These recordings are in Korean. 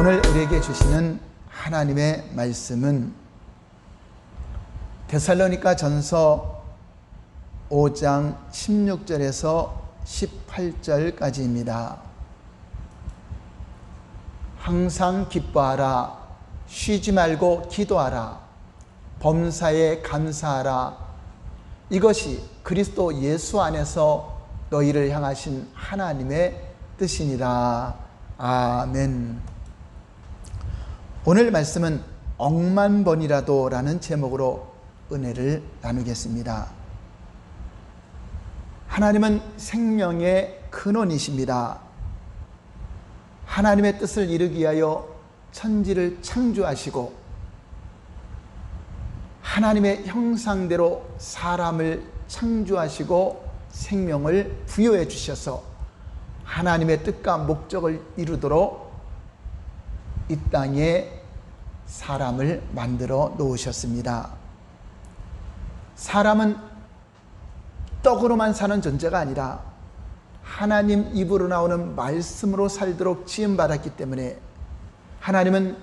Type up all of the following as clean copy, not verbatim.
오늘 우리에게 주시는 하나님의 말씀은 데살로니가 전서 5장 16절에서 18절까지입니다. 항상 기뻐하라, 쉬지 말고 기도하라, 범사에 감사하라. 이것이 그리스도 예수 안에서 너희를 향하신 하나님의 뜻이니라. 아멘. 오늘 말씀은 억만 번이라도 라는 제목으로 은혜를 나누겠습니다. 하나님은 생명의 근원이십니다. 하나님의 뜻을 이루기 위하여 천지를 창조하시고 하나님의 형상대로 사람을 창조하시고 생명을 부여해 주셔서 하나님의 뜻과 목적을 이루도록 이 땅에 사람을 만들어 놓으셨습니다. 사람은 떡으로만 사는 존재가 아니라 하나님 입으로 나오는 말씀으로 살도록 지음받았기 때문에 하나님은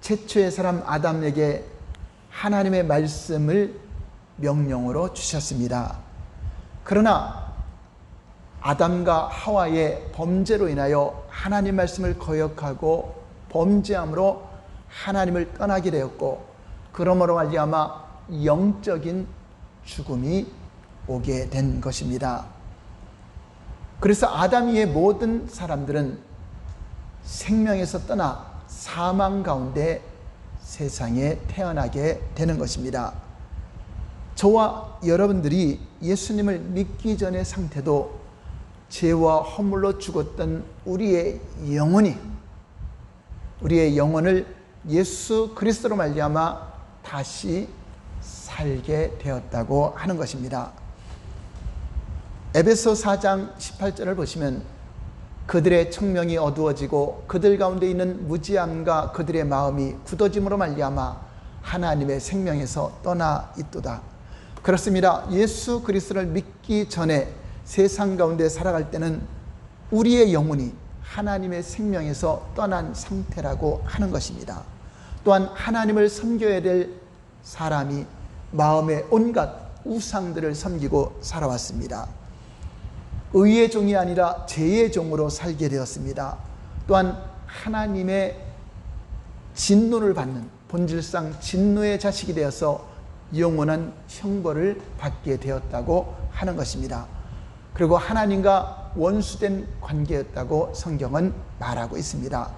최초의 사람 아담에게 하나님의 말씀을 명령으로 주셨습니다. 그러나 아담과 하와의 범죄로 인하여 하나님 말씀을 거역하고 범죄함으로 하나님을 떠나게 되었고, 그러므로 말미암아 영적인 죽음이 오게 된 것입니다. 그래서 아담 이의 모든 사람들은 생명에서 떠나 사망 가운데 세상에 태어나게 되는 것입니다. 저와 여러분들이 예수님을 믿기 전의 상태도 죄와 허물로 죽었던 우리의 영혼을 예수 그리스도로 말미암아 다시 살게 되었다고 하는 것입니다. 에베소 4장 18절을 보시면 그들의 청명이 어두워지고 그들 가운데 있는 무지함과 그들의 마음이 굳어짐으로 말미암아 하나님의 생명에서 떠나 있도다. 그렇습니다. 예수 그리스도를 믿기 전에 세상 가운데 살아갈 때는 우리의 영혼이 하나님의 생명에서 떠난 상태라고 하는 것입니다. 또한 하나님을 섬겨야 될 사람이 마음의 온갖 우상들을 섬기고 살아왔습니다. 의의 종이 아니라 죄의 종으로 살게 되었습니다. 또한 하나님의 진노를 받는, 본질상 진노의 자식이 되어서 영원한 형벌을 받게 되었다고 하는 것입니다. 그리고 하나님과 원수된 관계였다고 성경은 말하고 있습니다.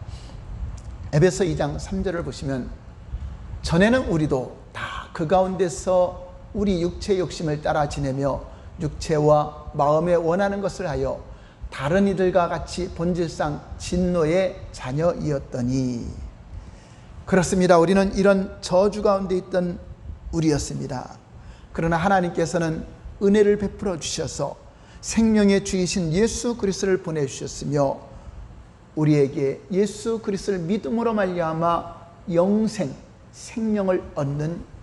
에베소 2장 3절을 보시면 전에는 우리도 다 그 가운데서 우리 육체의 욕심을 따라 지내며 육체와 마음에 원하는 것을 하여 다른 이들과 같이 본질상 진노의 자녀이었더니, 그렇습니다. 우리는 이런 저주 가운데 있던 우리였습니다. 그러나 하나님께서는 은혜를 베풀어 주셔서 생명의 주이신 예수 그리스도를 보내주셨으며 우리에게 예수 그리스도를 믿음으로 말미암아 영생, 생명을 얻는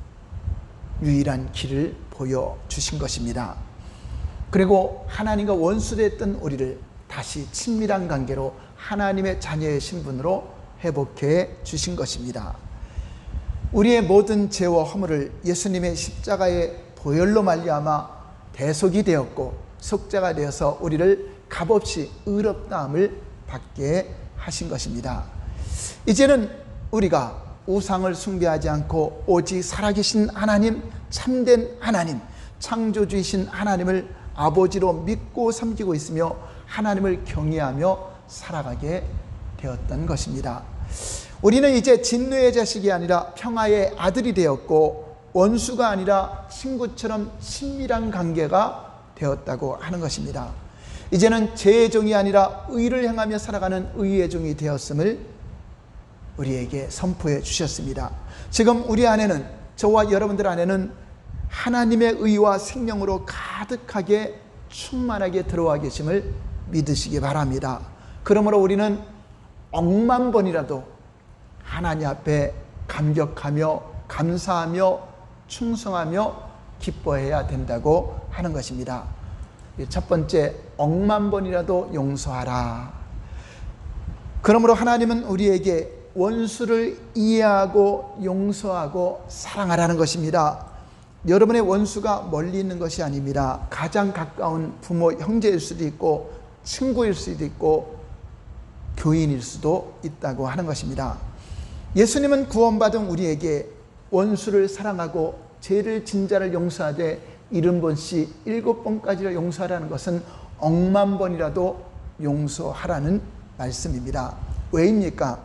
유일한 길을 보여주신 것입니다. 그리고 하나님과 원수됐던 우리를 다시 친밀한 관계로 하나님의 자녀의 신분으로 회복해 주신 것입니다. 우리의 모든 죄와 허물을 예수님의 십자가의 보혈로 말미암아 대속이 되었고 속죄가 되어서 우리를 값없이 의롭다함을 받게 하신 것입니다. 이제는 우리가 우상을 숭배하지 않고 오직 살아계신 하나님, 참된 하나님, 창조주이신 하나님을 아버지로 믿고 섬기고 있으며 하나님을 경외하며 살아가게 되었던 것입니다. 우리는 이제 진노의 자식이 아니라 평화의 아들이 되었고 원수가 아니라 친구처럼 친밀한 관계가 되었다고 하는 것입니다. 이제는 죄의 종이 아니라 의를 행하며 살아가는 의의 종이 되었음을 우리에게 선포해 주셨습니다. 지금 우리 안에는, 저와 여러분들 안에는 하나님의 의와 생명으로 가득하게 충만하게 들어와 계심을 믿으시기 바랍니다. 그러므로 우리는 억만 번이라도 하나님 앞에 감격하며 감사하며 충성하며 기뻐해야 된다고 하는 것입니다. 첫 번째, 억만 번이라도 용서하라. 그러므로 하나님은 우리에게 원수를 이해하고 용서하고 사랑하라는 것입니다. 여러분의 원수가 멀리 있는 것이 아닙니다. 가장 가까운 부모, 형제일 수도 있고 친구일 수도 있고 교인일 수도 있다고 하는 것입니다. 예수님은 구원받은 우리에게 원수를 사랑하고 죄를 진 자를 용서하되 70번씩 7번까지를 용서하라는 것은 억만 번이라도 용서하라는 말씀입니다. 왜입니까?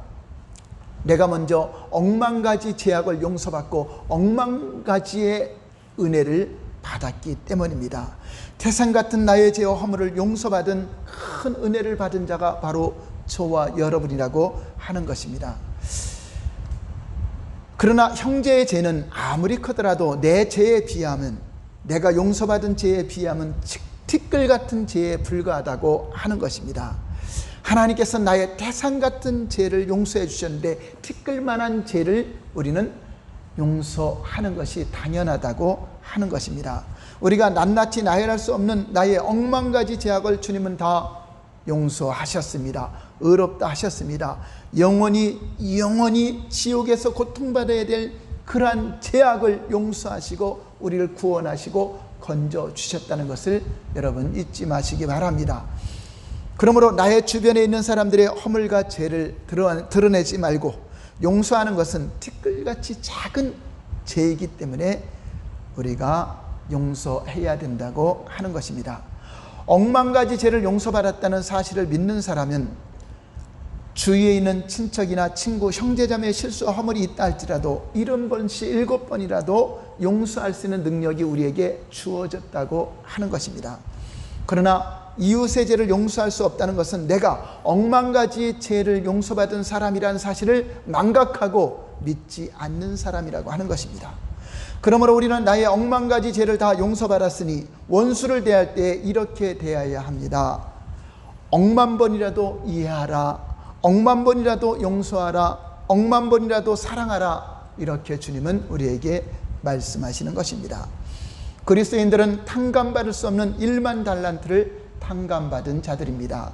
내가 먼저 억만 가지 죄악을 용서받고 억만 가지의 은혜를 받았기 때문입니다. 태산 같은 나의 죄와 허물을 용서받은 큰 은혜를 받은 자가 바로 저와 여러분이라고 하는 것입니다. 그러나 형제의 죄는 아무리 크더라도 내 죄에 비하면, 내가 용서받은 죄에 비하면 티끌 같은 죄에 불과하다고 하는 것입니다. 하나님께서 나의 태산 같은 죄를 용서해 주셨는데 티끌만한 죄를 우리는 용서하는 것이 당연하다고 하는 것입니다. 우리가 낱낱이 나열할 수 없는 나의 억만 가지 죄악을 주님은 다 용서하셨습니다. 의롭다 하셨습니다. 영원히 지옥에서 고통받아야 될 그러한 죄악을 용서하시고 우리를 구원하시고 건져주셨다는 것을 여러분 잊지 마시기 바랍니다. 그러므로 나의 주변에 있는 사람들의 허물과 죄를 드러내지 말고 용서하는 것은 티끌같이 작은 죄이기 때문에 우리가 용서해야 된다고 하는 것입니다. 억만 가지 죄를 용서받았다는 사실을 믿는 사람은 주위에 있는 친척이나 친구, 형제자매의 실수와 허물이 있다 할지라도 70번씩 7번이라도 용서할 수 있는 능력이 우리에게 주어졌다고 하는 것입니다. 그러나 이웃의 죄를 용서할 수 없다는 것은 내가 억만 가지 죄를 용서받은 사람이라는 사실을 망각하고 믿지 않는 사람이라고 하는 것입니다. 그러므로 우리는 나의 억만 가지 죄를 다 용서받았으니 원수를 대할 때 이렇게 대해야 합니다. 억만 번이라도 이해하라, 억만 번이라도 용서하라, 억만 번이라도 사랑하라, 이렇게 주님은 우리에게 말씀하시는 것입니다. 그리스도인들은 탕감받을 수 없는 1만 달란트를 탕감받은 자들입니다.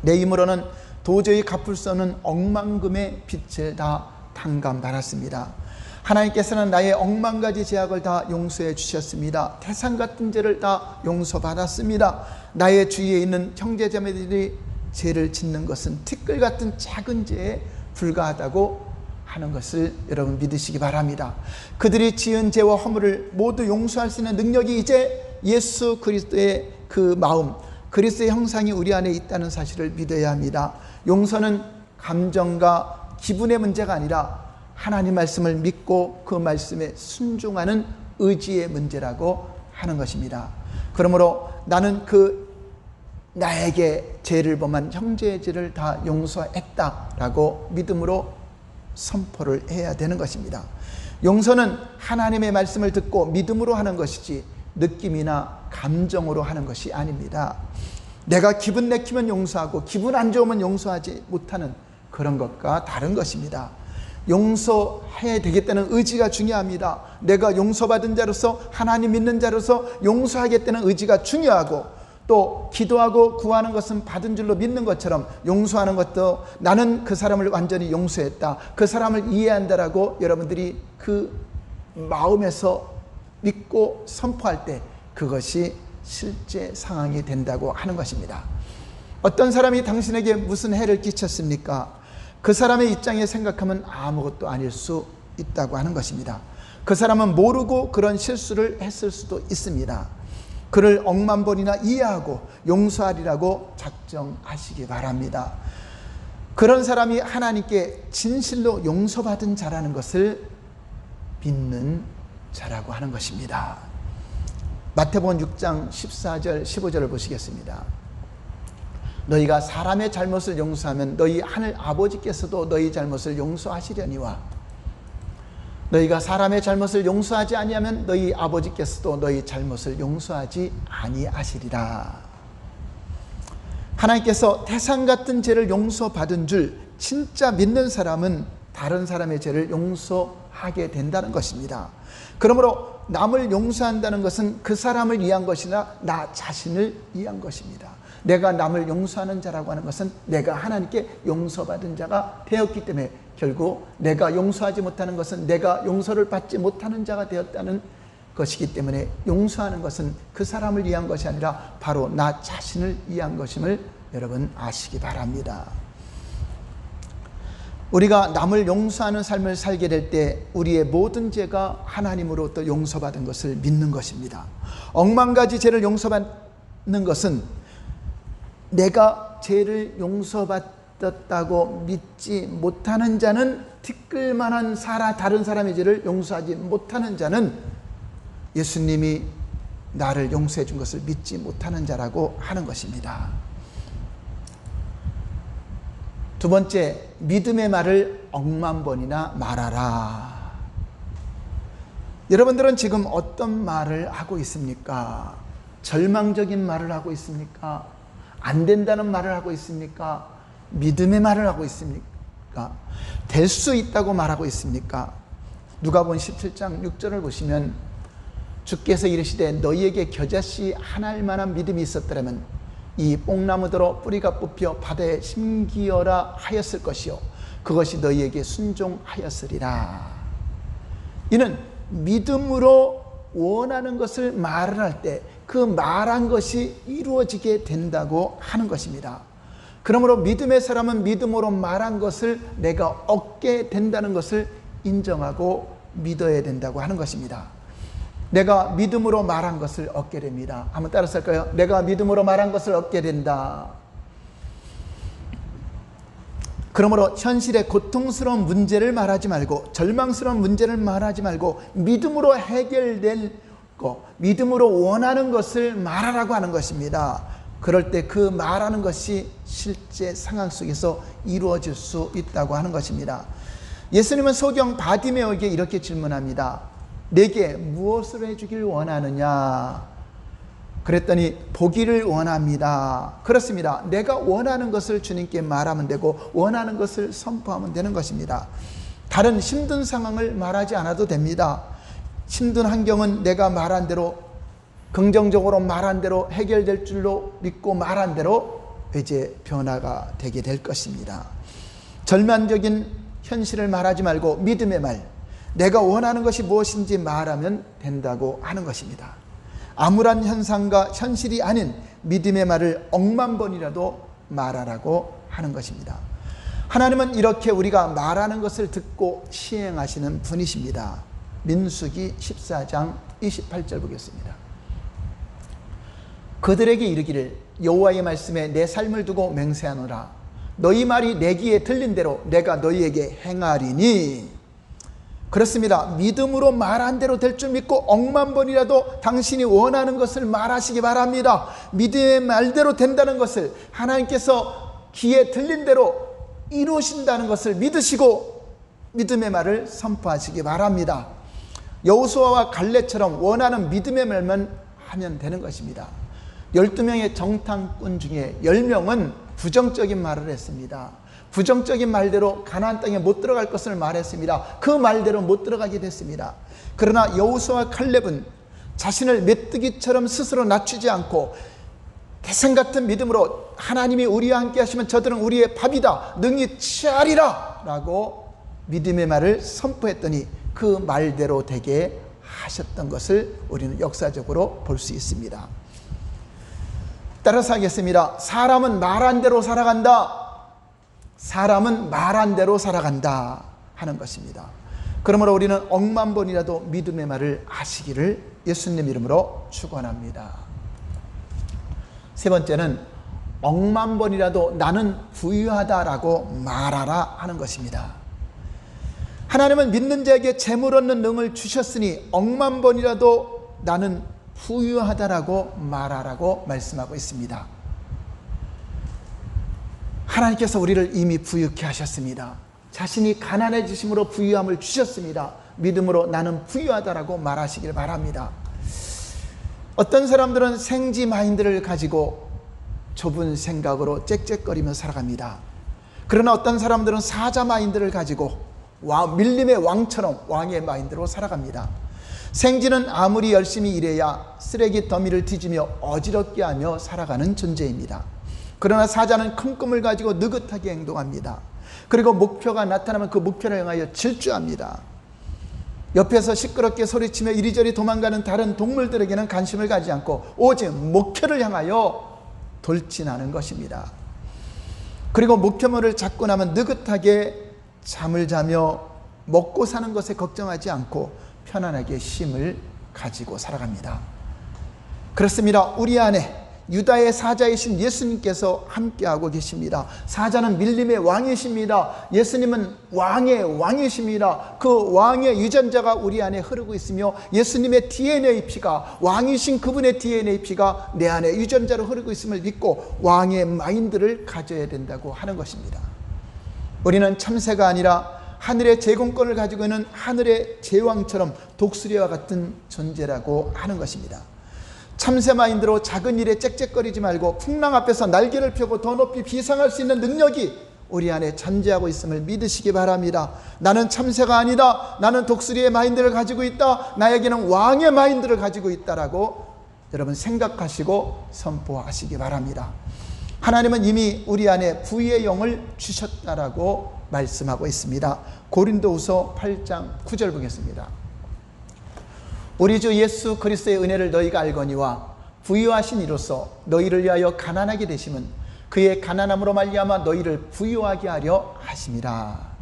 내 힘으로는 도저히 갚을 수 없는 억만금의 빚을 다 탕감받았습니다. 하나님께서는 나의 억만 가지 죄악을 다 용서해 주셨습니다. 태산 같은 죄를 다 용서받았습니다. 나의 주위에 있는 형제자매들이 죄를 짓는 것은 티끌 같은 작은 죄에 불과하다고 하는 것을 여러분 믿으시기 바랍니다. 그들이 지은 죄와 허물을 모두 용서할 수 있는 능력이 이제 예수 그리스도의 그 마음, 그리스도의 형상이 우리 안에 있다는 사실을 믿어야 합니다. 용서는 감정과 기분의 문제가 아니라 하나님 말씀을 믿고 그 말씀에 순종하는 의지의 문제라고 하는 것입니다. 그러므로 나는 나에게 죄를 범한 형제의 죄를 다 용서했다라고 믿음으로 선포를 해야 되는 것입니다. 용서는 하나님의 말씀을 듣고 믿음으로 하는 것이지 느낌이나 감정으로 하는 것이 아닙니다. 내가 기분 내키면 용서하고 기분 안 좋으면 용서하지 못하는 그런 것과 다른 것입니다. 용서해야 되겠다는 의지가 중요합니다. 내가 용서받은 자로서, 하나님 믿는 자로서 용서하겠다는 의지가 중요하고, 또 기도하고 구하는 것은 받은 줄로 믿는 것처럼 용서하는 것도 나는 그 사람을 완전히 용서했다, 그 사람을 이해한다라고 여러분들이 그 마음에서 믿고 선포할 때 그것이 실제 상황이 된다고 하는 것입니다. 어떤 사람이 당신에게 무슨 해를 끼쳤습니까? 그 사람의 입장에 생각하면 아무것도 아닐 수 있다고 하는 것입니다. 그 사람은 모르고 그런 실수를 했을 수도 있습니다. 그를 억만 번이나 이해하고 용서하리라고 작정하시기 바랍니다. 그런 사람이 하나님께 진실로 용서받은 자라는 것을 믿는 자라고 하는 것입니다. 마태복음 6장 14절 15절을 보시겠습니다. 너희가 사람의 잘못을 용서하면 너희 하늘 아버지께서도 너희 잘못을 용서하시려니와 너희가 사람의 잘못을 용서하지 아니하면 너희 아버지께서도 너희 잘못을 용서하지 아니하시리라. 하나님께서 태산 같은 죄를 용서받은 줄 진짜 믿는 사람은 다른 사람의 죄를 용서하게 된다는 것입니다. 그러므로 남을 용서한다는 것은 그 사람을 위한 것이나 나 자신을 위한 것입니다. 내가 남을 용서하는 자라고 하는 것은 내가 하나님께 용서받은 자가 되었기 때문에 결국 내가 용서하지 못하는 것은 내가 용서를 받지 못하는 자가 되었다는 것이기 때문에 용서하는 것은 그 사람을 위한 것이 아니라 바로 나 자신을 위한 것임을 여러분 아시기 바랍니다. 우리가 남을 용서하는 삶을 살게 될 때 우리의 모든 죄가 하나님으로부터 용서받은 것을 믿는 것입니다. 억만 가지 죄를 용서받는 것은 내가 죄를 용서받았다고 믿지 못하는 자는, 티끌만한 다른 사람의 죄를 용서하지 못하는 자는 예수님이 나를 용서해 준 것을 믿지 못하는 자라고 하는 것입니다. 두 번째, 믿음의 말을 억만 번이나 말하라. 여러분들은 지금 어떤 말을 하고 있습니까? 절망적인 말을 하고 있습니까? 안 된다는 말을 하고 있습니까? 믿음의 말을 하고 있습니까? 될 수 있다고 말하고 있습니까? 누가복음 17장 6절을 보시면 주께서 이르시되 너희에게 겨자씨 하나일 만한 믿음이 있었더라면 이 뽕나무더러 뿌리가 뽑혀 바다에 심기어라 하였을 것이요 그것이 너희에게 순종하였으리라. 이는 믿음으로 원하는 것을 말을 할 때 그 말한 것이 이루어지게 된다고 하는 것입니다. 그러므로 믿음의 사람은 믿음으로 말한 것을 내가 얻게 된다는 것을 인정하고 믿어야 된다고 하는 것입니다. 내가 믿음으로 말한 것을 얻게 됩니다. 한번 따라서 할까요? 내가 믿음으로 말한 것을 얻게 된다. 그러므로 현실의 고통스러운 문제를 말하지 말고, 절망스러운 문제를 말하지 말고 믿음으로 해결될 것, 믿음으로 원하는 것을 말하라고 하는 것입니다. 그럴 때 그 말하는 것이 실제 상황 속에서 이루어질 수 있다고 하는 것입니다. 예수님은 소경 바디메오에게 이렇게 질문합니다. 내게 무엇을 해주길 원하느냐? 그랬더니 보기를 원합니다. 그렇습니다. 내가 원하는 것을 주님께 말하면 되고 원하는 것을 선포하면 되는 것입니다. 다른 힘든 상황을 말하지 않아도 됩니다. 힘든 환경은 내가 말한 대로, 긍정적으로 말한 대로 해결될 줄로 믿고 말한 대로 이제 변화가 되게 될 것입니다. 절망적인 현실을 말하지 말고 믿음의 말, 내가 원하는 것이 무엇인지 말하면 된다고 하는 것입니다. 암울한 현상과 현실이 아닌 믿음의 말을 억만 번이라도 말하라고 하는 것입니다. 하나님은 이렇게 우리가 말하는 것을 듣고 시행하시는 분이십니다. 민수기 14장 28절 보겠습니다. 그들에게 이르기를 여호와의 말씀에 내 삶을 두고 맹세하노라. 너희 말이 내 귀에 들린 대로 내가 너희에게 행하리니. 그렇습니다. 믿음으로 말한 대로 될 줄 믿고 억만 번이라도 당신이 원하는 것을 말하시기 바랍니다. 믿음의 말대로 된다는 것을, 하나님께서 귀에 들린 대로 이루신다는 것을 믿으시고 믿음의 말을 선포하시기 바랍니다. 여호수아와 갈렙처럼 원하는 믿음의 말만 하면 되는 것입니다. 12명의 정탐꾼 중에 10명은 부정적인 말을 했습니다. 부정적인 말대로 가나안 땅에 못 들어갈 것을 말했습니다. 그 말대로 못 들어가게 됐습니다. 그러나 여호수아와 칼렙은 자신을 메뚜기처럼 스스로 낮추지 않고 태생 같은 믿음으로 하나님이 우리와 함께 하시면 저들은 우리의 밥이다, 능히 취하리라 라고 믿음의 말을 선포했더니 그 말대로 되게 하셨던 것을 우리는 역사적으로 볼 수 있습니다. 따라서 하겠습니다. 사람은 말한 대로 살아간다. 사람은 말한 대로 살아간다 하는 것입니다. 그러므로 우리는 억만 번이라도 믿음의 말을 하시기를 예수님 이름으로 축원합니다. 세 번째는 억만 번이라도 나는 부유하다라고 말하라 하는 것입니다. 하나님은 믿는 자에게 재물 얻는 능을 주셨으니 억만 번이라도 나는 부유하다라고 말하라고 말씀하고 있습니다. 하나님께서 우리를 이미 부유케 하셨습니다. 자신이 가난해지심으로 부유함을 주셨습니다. 믿음으로 나는 부유하다라고 말하시길 바랍니다. 어떤 사람들은 생지 마인드를 가지고 좁은 생각으로 짹짹거리며 살아갑니다. 그러나 어떤 사람들은 사자 마인드를 가지고 밀림의 왕처럼 왕의 마인드로 살아갑니다. 생쥐는 아무리 열심히 일해야 쓰레기 더미를 뒤지며 어지럽게 하며 살아가는 존재입니다. 그러나 사자는 큰 꿈을 가지고 느긋하게 행동합니다. 그리고 목표가 나타나면 그 목표를 향하여 질주합니다. 옆에서 시끄럽게 소리치며 이리저리 도망가는 다른 동물들에게는 관심을 가지지 않고 오직 목표를 향하여 돌진하는 것입니다. 그리고 목표물을 잡고 나면 느긋하게 잠을 자며 먹고 사는 것에 걱정하지 않고 편안하게 쉼을 가지고 살아갑니다. 그렇습니다. 우리 안에 유다의 사자이신 예수님께서 함께하고 계십니다. 사자는 밀림의 왕이십니다. 예수님은 왕의 왕이십니다. 그 왕의 유전자가 우리 안에 흐르고 있으며 예수님의 DNA 피가, 왕이신 그분의 DNA 피가 내 안에 유전자로 흐르고 있음을 믿고 왕의 마인드를 가져야 된다고 하는 것입니다. 우리는 참새가 아니라 하늘의 제공권을 가지고 있는 하늘의 제왕처럼 독수리와 같은 존재라고 하는 것입니다. 참새 마인드로 작은 일에 짹짹거리지 말고 풍랑 앞에서 날개를 펴고 더 높이 비상할 수 있는 능력이 우리 안에 존재하고 있음을 믿으시기 바랍니다. 나는 참새가 아니다. 나는 독수리의 마인드를 가지고 있다. 나에게는 왕의 마인드를 가지고 있다라고 여러분 생각하시고 선포하시기 바랍니다. 하나님은 이미 우리 안에 부의 영을 주셨다라고 말씀하고 있습니다. 고린도후서 8장 9절 보겠습니다. 우리 주 예수 그리스도의 은혜를 너희가 알거니와 부유하신 이로써 너희를 위하여 가난하게 되심은 그의 가난함으로 말미암아 너희를 부유하게 하려 하심이라.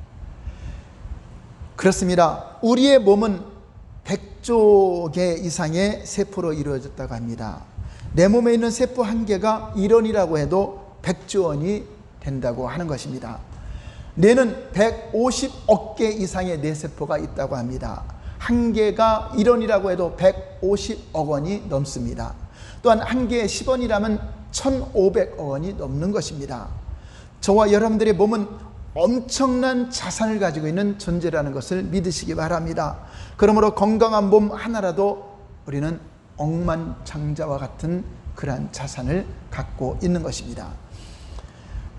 그렇습니다. 우리의 몸은 100조 개 이상의 세포로 이루어졌다고 합니다. 내 몸에 있는 세포 한 개가 1원이라고 해도 100조 원이 된다고 하는 것입니다. 뇌는 150억 개 이상의 뇌세포가 있다고 합니다. 한 개가 1원이라고 해도 150억 원이 넘습니다. 또한 한 개에 10원이라면 1500억 원이 넘는 것입니다. 저와 여러분들의 몸은 엄청난 자산을 가지고 있는 존재라는 것을 믿으시기 바랍니다. 그러므로 건강한 몸 하나라도 우리는 억만장자와 같은 그러한 자산을 갖고 있는 것입니다.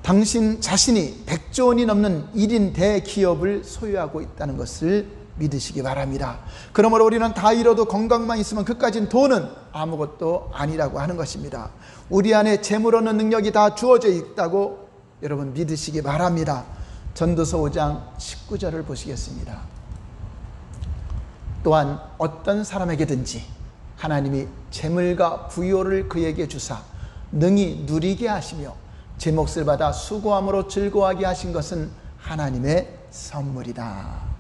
당신 자신이 100조 원이 넘는 1인 대기업을 소유하고 있다는 것을 믿으시기 바랍니다. 그러므로 우리는 다 잃어도 건강만 있으면 그까진 돈은 아무것도 아니라고 하는 것입니다. 우리 안에 재물 얻는 능력이 다 주어져 있다고 여러분 믿으시기 바랍니다. 전도서 5장 19절을 보시겠습니다. 또한 어떤 사람에게든지 하나님이 재물과 부요를 그에게 주사 능히 누리게 하시며 제 몫을 받아 수고함으로 즐거워하게 하신 것은 하나님의 선물이다.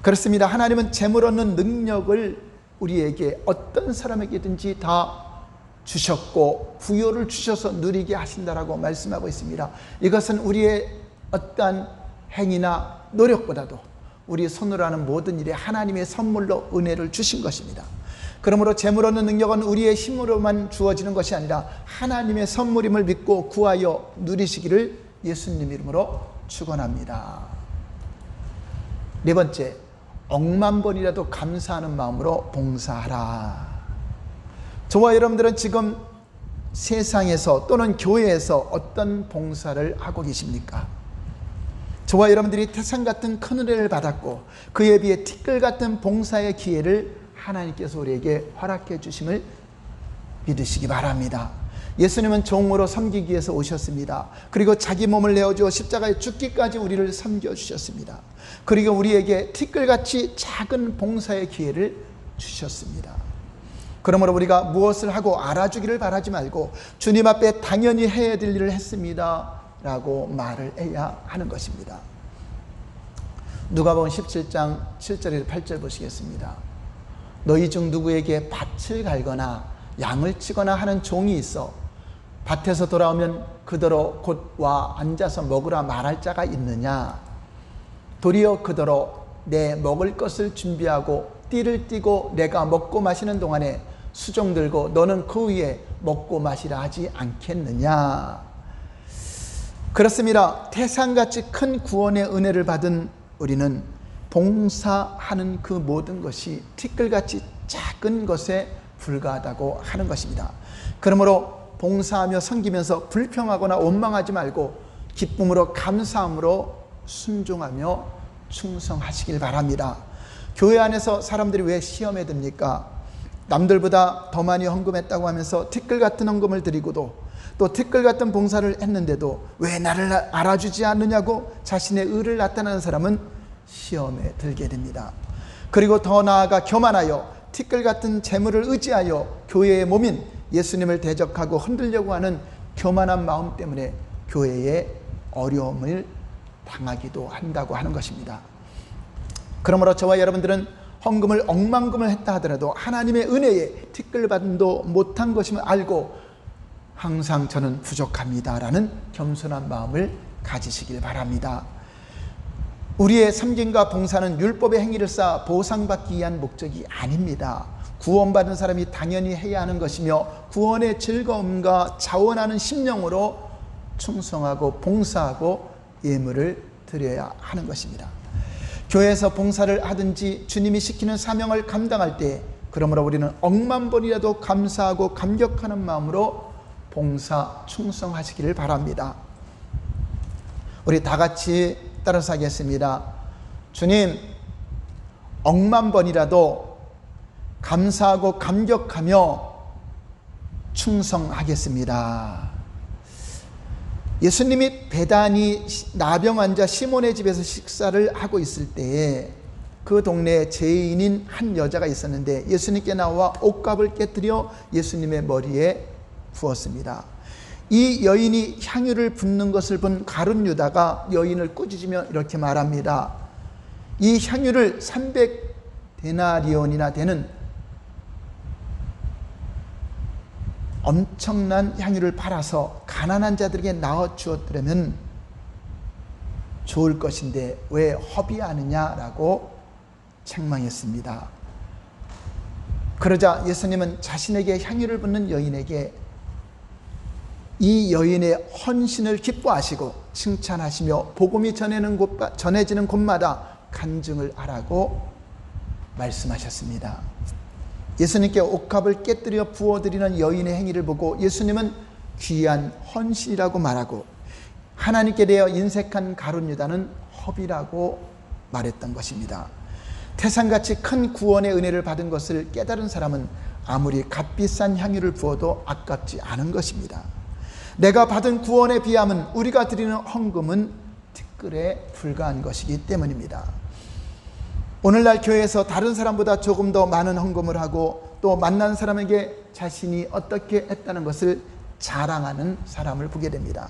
그렇습니다. 하나님은 재물 얻는 능력을 우리에게 어떤 사람에게든지 다 주셨고 부요를 주셔서 누리게 하신다라고 말씀하고 있습니다. 이것은 우리의 어떠한 행위나 노력보다도 우리 손으로 하는 모든 일에 하나님의 선물로 은혜를 주신 것입니다. 그러므로 재물 얻는 능력은 우리의 힘으로만 주어지는 것이 아니라 하나님의 선물임을 믿고 구하여 누리시기를 예수님 이름으로 축원합니다. 네 번째, 억만 번이라도 감사하는 마음으로 봉사하라. 저와 여러분들은 지금 세상에서 또는 교회에서 어떤 봉사를 하고 계십니까? 저와 여러분들이 태산 같은 큰 은혜를 받았고 그에 비해 티끌 같은 봉사의 기회를 하나님께서 우리에게 허락해 주심을 믿으시기 바랍니다. 예수님은 종으로 섬기기 위해서 오셨습니다. 그리고 자기 몸을 내어주어 십자가에 죽기까지 우리를 섬겨주셨습니다. 그리고 우리에게 티끌같이 작은 봉사의 기회를 주셨습니다. 그러므로 우리가 무엇을 하고 알아주기를 바라지 말고 주님 앞에 당연히 해야 될 일을 했습니다 라고 말을 해야 하는 것입니다. 누가복음 17장 7절에서 8절 보시겠습니다. 너희 중 누구에게 밭을 갈거나 양을 치거나 하는 종이 있어 밭에서 돌아오면 그더러 곧 와 앉아서 먹으라 말할 자가 있느냐? 도리어 그더러 내 먹을 것을 준비하고 띠를 띠고 내가 먹고 마시는 동안에 수종 들고 너는 그 위에 먹고 마시라 하지 않겠느냐? 그렇습니다. 태산같이 큰 구원의 은혜를 받은 우리는 봉사하는 그 모든 것이 티끌같이 작은 것에 불과하다고 하는 것입니다. 그러므로 봉사하며 섬기면서 불평하거나 원망하지 말고 기쁨으로 감사함으로 순종하며 충성하시길 바랍니다. 교회 안에서 사람들이 왜 시험에 듭니까? 남들보다 더 많이 헌금했다고 하면서 티끌 같은 헌금을 드리고도 또 티끌 같은 봉사를 했는데도 왜 나를 알아주지 않느냐고 자신의 의를 나타내는 사람은 시험에 들게 됩니다. 그리고 더 나아가 교만하여 티끌 같은 재물을 의지하여 교회의 몸인 예수님을 대적하고 흔들려고 하는 교만한 마음 때문에 교회에 어려움을 당하기도 한다고 하는 것입니다. 그러므로 저와 여러분들은 헌금을 억만금을 했다 하더라도 하나님의 은혜에 티끌반도 못한 것임을 알고 항상 저는 부족합니다라는 겸손한 마음을 가지시길 바랍니다. 우리의 섬김과 봉사는 율법의 행위를 쌓아 보상받기 위한 목적이 아닙니다. 구원받은 사람이 당연히 해야 하는 것이며 구원의 즐거움과 자원하는 심령으로 충성하고 봉사하고 예물을 드려야 하는 것입니다. 교회에서 봉사를 하든지 주님이 시키는 사명을 감당할 때 그러므로 우리는 억만 번이라도 감사하고 감격하는 마음으로 봉사 충성하시기를 바랍니다. 우리 다 같이 따라서 하겠습니다. 주님, 억만 번이라도 감사하고 감격하며 충성하겠습니다. 예수님이 베다니 나병 환자 시몬의 집에서 식사를 하고 있을 때에 그 동네에 죄인인 한 여자가 있었는데 예수님께 나와 옷값을 깨뜨려 예수님의 머리에 부었습니다. 이 여인이 향유를 붓는 것을 본 가룟 유다가 여인을 꾸짖으며 이렇게 말합니다. 이 향유를 300데나리온이나 되는 엄청난 향유를 팔아서 가난한 자들에게 나눠 주었더라면 좋을 것인데 왜 허비하느냐라고 책망했습니다. 그러자 예수님은 자신에게 향유를 붓는 여인에게 이 여인의 헌신을 기뻐하시고 칭찬하시며 복음이 전해지는 곳마다 간증을 하라고 말씀하셨습니다. 예수님께 옷값을 깨뜨려 부어드리는 여인의 행위를 보고 예수님은 귀한 헌신이라고 말하고 하나님께 대하여 인색한 가룟 유다는 허비라고 말했던 것입니다. 태산같이 큰 구원의 은혜를 받은 것을 깨달은 사람은 아무리 값비싼 향유를 부어도 아깝지 않은 것입니다. 내가 받은 구원에 비하면 우리가 드리는 헌금은 티끌에 불과한 것이기 때문입니다. 오늘날 교회에서 다른 사람보다 조금 더 많은 헌금을 하고 또 만난 사람에게 자신이 어떻게 했다는 것을 자랑하는 사람을 보게 됩니다.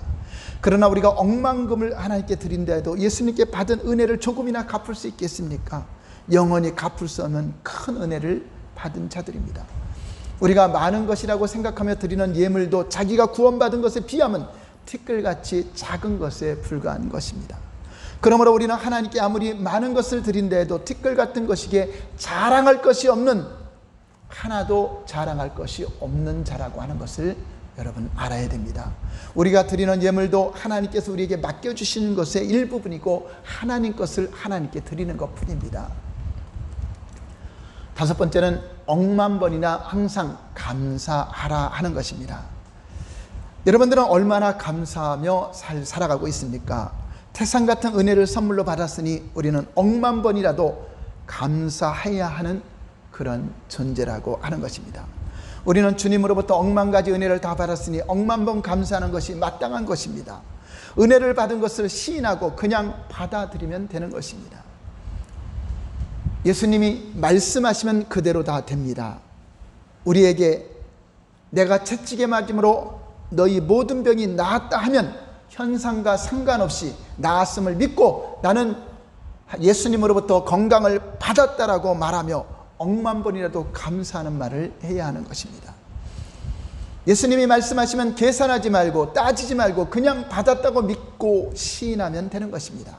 그러나 우리가 억만금을 하나님께 드린다 해도 예수님께 받은 은혜를 조금이나 갚을 수 있겠습니까? 영원히 갚을 수 없는 큰 은혜를 받은 자들입니다. 우리가 많은 것이라고 생각하며 드리는 예물도 자기가 구원받은 것에 비하면 티끌같이 작은 것에 불과한 것입니다. 그러므로 우리는 하나님께 아무리 많은 것을 드린다 해도 티끌 같은 것이기에 자랑할 것이 없는, 하나도 자랑할 것이 없는 자라고 하는 것을 여러분 알아야 됩니다. 우리가 드리는 예물도 하나님께서 우리에게 맡겨주시는 것의 일부분이고 하나님 것을 하나님께 드리는 것뿐입니다. 다섯 번째는 억만 번이나 항상 감사하라 하는 것입니다. 여러분들은 얼마나 감사하며 살아가고 있습니까? 태산 같은 은혜를 선물로 받았으니 우리는 억만 번이라도 감사해야 하는 그런 존재라고 하는 것입니다. 우리는 주님으로부터 억만 가지 은혜를 다 받았으니 억만 번 감사하는 것이 마땅한 것입니다. 은혜를 받은 것을 시인하고 그냥 받아들이면 되는 것입니다. 예수님이 말씀하시면 그대로 다 됩니다. 우리에게 내가 채찍에 맞음으로 너희 모든 병이 나았다 하면 현상과 상관없이 나았음을 믿고 나는 예수님으로부터 건강을 받았다라고 말하며 억만 번이라도 감사하는 말을 해야 하는 것입니다. 예수님이 말씀하시면 계산하지 말고 따지지 말고 그냥 받았다고 믿고 시인하면 되는 것입니다.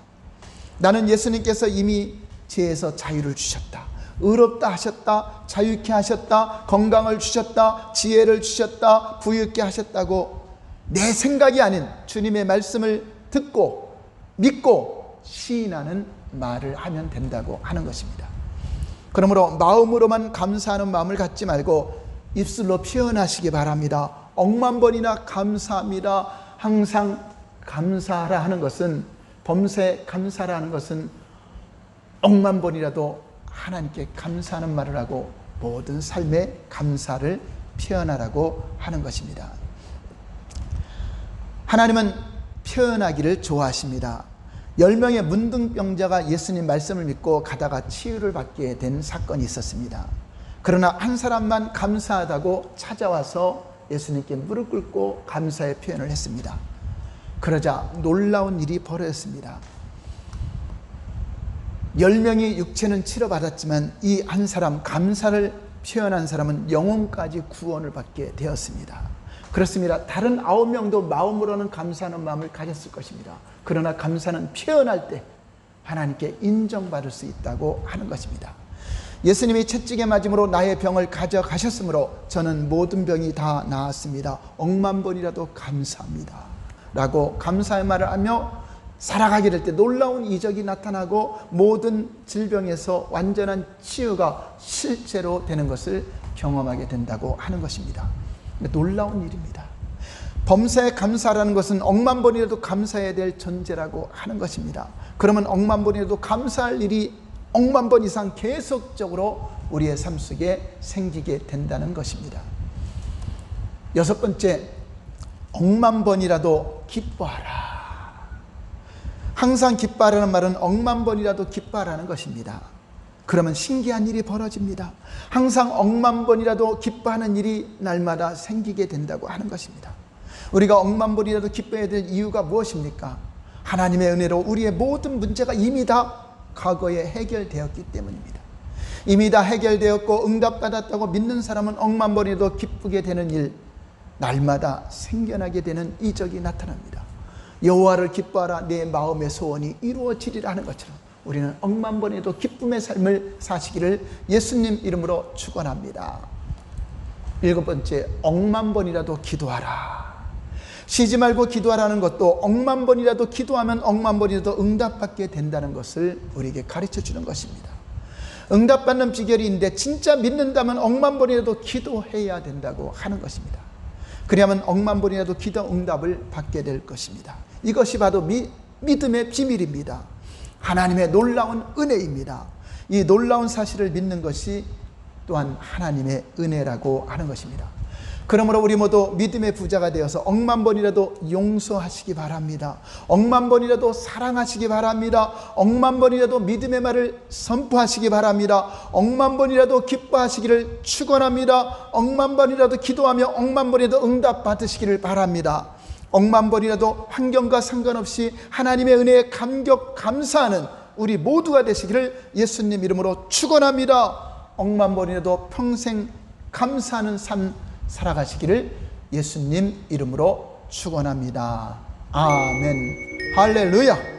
나는 예수님께서 이미 죄에서 자유를 주셨다, 의롭다 하셨다, 자유케 하셨다, 건강을 주셨다, 지혜를 주셨다, 부유케 하셨다고 내 생각이 아닌 주님의 말씀을 듣고 믿고 시인하는 말을 하면 된다고 하는 것입니다. 그러므로 마음으로만 감사하는 마음을 갖지 말고 입술로 표현하시기 바랍니다. 억만 번이나 감사합니다. 항상 감사하라 하는 것은, 범사에 감사하라 하는 것은 억만 번이라도 하나님께 감사하는 말을 하고 모든 삶에 감사를 표현하라고 하는 것입니다. 하나님은 표현하기를 좋아하십니다. 10명의 문둥병자가 예수님 말씀을 믿고 가다가 치유를 받게 된 사건이 있었습니다. 그러나 한 사람만 감사하다고 찾아와서 예수님께 무릎 꿇고 감사의 표현을 했습니다. 그러자 놀라운 일이 벌어졌습니다. 10명이 육체는 치료받았지만 이 한 사람, 감사를 표현한 사람은 영혼까지 구원을 받게 되었습니다. 그렇습니다. 다른 9명도 마음으로는 감사하는 마음을 가졌을 것입니다. 그러나 감사는 표현할 때 하나님께 인정받을 수 있다고 하는 것입니다. 예수님이 채찍에 맞음으로 나의 병을 가져가셨으므로 저는 모든 병이 다 나았습니다. 억만 번이라도 감사합니다 라고 감사의 말을 하며 살아가게 될 때 놀라운 이적이 나타나고 모든 질병에서 완전한 치유가 실제로 되는 것을 경험하게 된다고 하는 것입니다. 놀라운 일입니다. 범사에 감사라는 것은 억만 번이라도 감사해야 될 존재라고 하는 것입니다. 그러면 억만 번이라도 감사할 일이 억만 번 이상 계속적으로 우리의 삶 속에 생기게 된다는 것입니다. 6번째, 억만 번이라도 기뻐하라. 항상 기뻐하라는 말은 억만 번이라도 기뻐하라는 것입니다. 그러면 신기한 일이 벌어집니다. 항상 억만 번이라도 기뻐하는 일이 날마다 생기게 된다고 하는 것입니다. 우리가 억만 번이라도 기뻐해야 될 이유가 무엇입니까? 하나님의 은혜로 우리의 모든 문제가 이미 다 과거에 해결되었기 때문입니다. 이미 다 해결되었고 응답받았다고 믿는 사람은 억만 번이라도 기쁘게 되는 일, 날마다 생겨나게 되는 이적이 나타납니다. 여호와를 기뻐하라, 내 마음의 소원이 이루어지리라 하는 것처럼 우리는 억만 번에도 기쁨의 삶을 사시기를 예수님 이름으로 축원합니다. 7번째, 억만 번이라도 기도하라. 쉬지 말고 기도하라는 것도 억만 번이라도 기도하면 억만 번이라도 응답받게 된다는 것을 우리에게 가르쳐 주는 것입니다. 응답받는 비결인데 진짜 믿는다면 억만 번이라도 기도해야 된다고 하는 것입니다. 그래야만 억만 번이라도 기도 응답을 받게 될 것입니다. 이것이 바로 믿음의 비밀입니다. 하나님의 놀라운 은혜입니다. 이 놀라운 사실을 믿는 것이 또한 하나님의 은혜라고 하는 것입니다. 그러므로 우리 모두 믿음의 부자가 되어서 억만 번이라도 용서하시기 바랍니다. 억만 번이라도 사랑하시기 바랍니다. 억만 번이라도 믿음의 말을 선포하시기 바랍니다. 억만 번이라도 기뻐하시기를 축원합니다. 억만 번이라도 기도하며 억만 번이라도 응답 받으시기를 바랍니다. 억만 번이라도 환경과 상관없이 하나님의 은혜에 감격 감사하는 우리 모두가 되시기를 예수님 이름으로 축원합니다. 억만 번이라도 평생 감사하는 삶 살아가시기를 예수님 이름으로 축원합니다. 아멘. 할렐루야.